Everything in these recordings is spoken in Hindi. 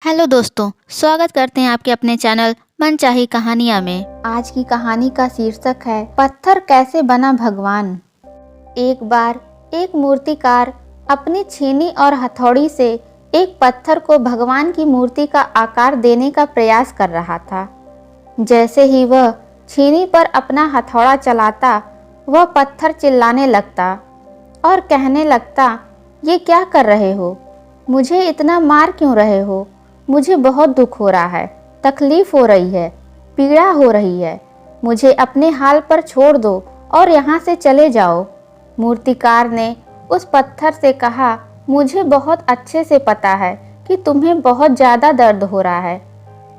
हेलो दोस्तों, स्वागत करते हैं आपके अपने चैनल मनचाही कहानियाँ में। आज की कहानी का शीर्षक है पत्थर कैसे बना भगवान। एक बार एक मूर्तिकार अपनी छीनी और हथौड़ी से एक पत्थर को भगवान की मूर्ति का आकार देने का प्रयास कर रहा था। जैसे ही वह छीनी पर अपना हथौड़ा चलाता, वह पत्थर चिल्लाने लगता और कहने लगता, ये क्या कर रहे हो? मुझे इतना मार क्यों रहे हो? मुझे बहुत दुख हो रहा है, तकलीफ हो रही है, पीड़ा हो रही है। मुझे अपने हाल पर छोड़ दो और यहाँ से चले जाओ। मूर्तिकार ने उस पत्थर से कहा, मुझे बहुत अच्छे से पता है कि तुम्हें बहुत ज़्यादा दर्द हो रहा है,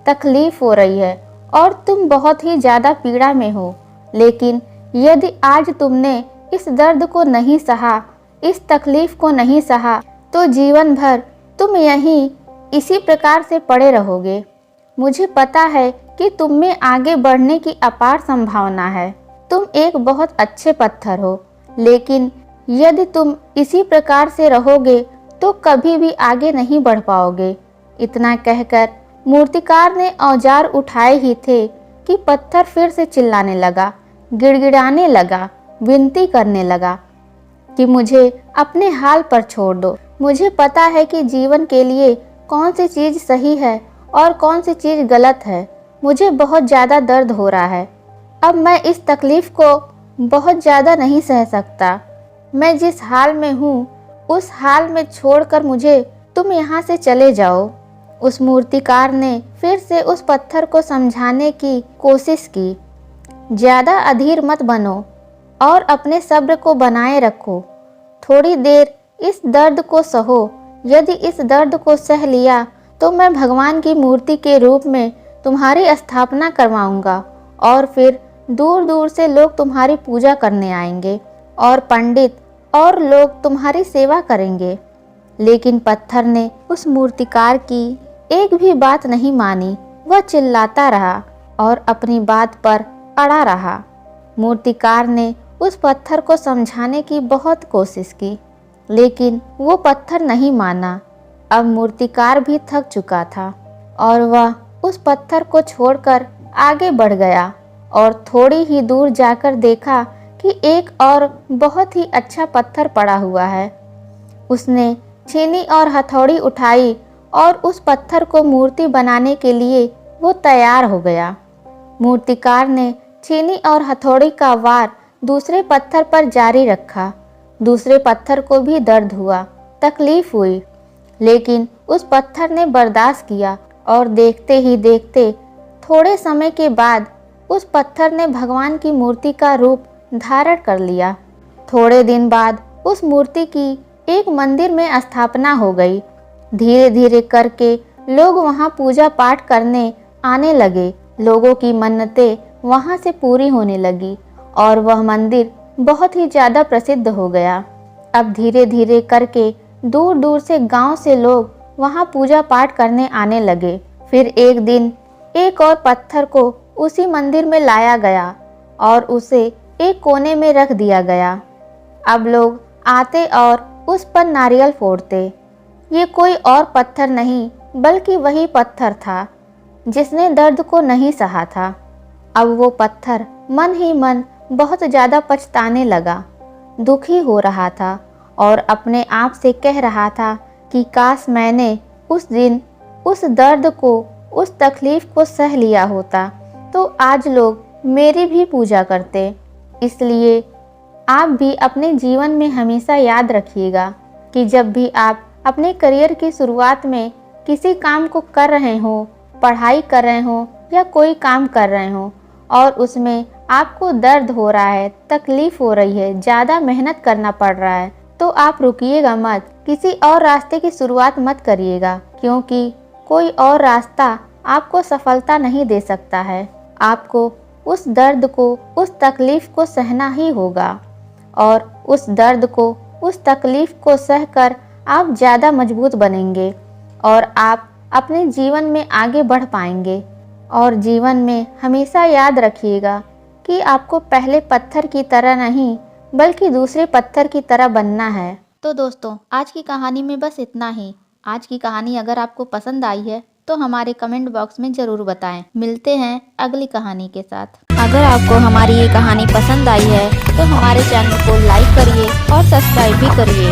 तकलीफ हो रही है और तुम बहुत ही ज़्यादा पीड़ा में हो। लेकिन यदि आज तुमने इस दर्द को नहीं सहा, इस तकलीफ को नहीं सहा, तो जीवन भर तुम यहीं इसी प्रकार से पड़े रहोगे। मुझे पता है कि तुम में आगे बढ़ने की अपार संभावना है। तुम एक बहुत अच्छे पत्थर हो, लेकिन यदि तुम इसी प्रकार से रहोगे तो कभी भी आगे नहीं बढ़ पाओगे। इतना कहकर मूर्तिकार ने औजार उठाए ही थे कि पत्थर फिर से चिल्लाने लगा, गिड़गिड़ाने लगा, विनती करने लगा कि मुझे अपने हाल पर छोड़ दो। मुझे पता है कि जीवन के लिए कौन सी चीज़ सही है और कौन सी चीज़ गलत है। मुझे बहुत ज़्यादा दर्द हो रहा है। अब मैं इस तकलीफ़ को बहुत ज़्यादा नहीं सह सकता। मैं जिस हाल में हूँ उस हाल में छोड़कर मुझे तुम यहाँ से चले जाओ। उस मूर्तिकार ने फिर से उस पत्थर को समझाने की कोशिश की। ज़्यादा अधीर मत बनो और अपने सब्र को बनाए रखो। थोड़ी देर इस दर्द को सहो। यदि इस दर्द को सह लिया तो मैं भगवान की मूर्ति के रूप में तुम्हारी स्थापना करवाऊंगा और फिर दूर दूर से लोग तुम्हारी पूजा करने आएंगे और पंडित और लोग तुम्हारी सेवा करेंगे। लेकिन पत्थर ने उस मूर्तिकार की एक भी बात नहीं मानी। वह चिल्लाता रहा और अपनी बात पर अड़ा रहा। मूर्तिकार ने उस पत्थर को समझाने की बहुत कोशिश की, लेकिन वो पत्थर नहीं माना। अब मूर्तिकार भी थक चुका था और वह उस पत्थर को छोड़कर आगे बढ़ गया और थोड़ी ही दूर जाकर देखा कि एक और बहुत ही अच्छा पत्थर पड़ा हुआ है। उसने छीनी और हथौड़ी उठाई और उस पत्थर को मूर्ति बनाने के लिए वो तैयार हो गया। मूर्तिकार ने छीनी और हथौड़ी का वार दूसरे पत्थर पर जारी रखा। दूसरे पत्थर को भी दर्द हुआ, तकलीफ हुई, लेकिन उस पत्थर ने बर्दाश्त किया और देखते ही देखते थोड़े समय के बाद उस पत्थर ने भगवान की मूर्ति का रूप धारण कर लिया। थोड़े दिन बाद उस मूर्ति की एक मंदिर में स्थापना हो गई। धीरे धीरे करके लोग वहां पूजा पाठ करने आने लगे। लोगों की मन्नतें वहां से पूरी होने लगी और वह मंदिर बहुत ही ज़्यादा प्रसिद्ध हो गया। अब धीरे धीरे करके दूर दूर से गांव से लोग वहां पूजा पाठ करने आने लगे। फिर एक दिन एक और पत्थर को उसी मंदिर में लाया गया और उसे एक कोने में रख दिया गया। अब लोग आते और उस पर नारियल फोड़ते। ये कोई और पत्थर नहीं बल्कि वही पत्थर था जिसने दर्द को नहीं सहा था। अब वो पत्थर मन ही मन बहुत ज़्यादा पछताने लगा, दुखी हो रहा था और अपने आप से कह रहा था कि काश मैंने उस दिन उस दर्द को, उस तकलीफ़ को सह लिया होता तो आज लोग मेरी भी पूजा करते। इसलिए आप भी अपने जीवन में हमेशा याद रखिएगा कि जब भी आप अपने करियर की शुरुआत में किसी काम को कर रहे हो, पढ़ाई कर रहे हो या कोई काम कर रहे हो और उसमें आपको दर्द हो रहा है, तकलीफ हो रही है, ज़्यादा मेहनत करना पड़ रहा है, तो आप रुकिएगा मत, किसी और रास्ते की शुरुआत मत करिएगा, क्योंकि कोई और रास्ता आपको सफलता नहीं दे सकता है। आपको उस दर्द को, उस तकलीफ को सहना ही होगा और उस दर्द को, उस तकलीफ को सहकर आप ज़्यादा मजबूत बनेंगे और आप अपने जीवन में आगे बढ़ पाएंगे। और जीवन में हमेशा याद रखिएगा कि आपको पहले पत्थर की तरह नहीं बल्कि दूसरे पत्थर की तरह बनना है। तो दोस्तों, आज की कहानी में बस इतना ही। आज की कहानी अगर आपको पसंद आई है तो हमारे कमेंट बॉक्स में ज़रूर बताएं। मिलते हैं अगली कहानी के साथ। अगर आपको हमारी ये कहानी पसंद आई है तो हमारे चैनल को लाइक करिए और सब्सक्राइब भी करिए।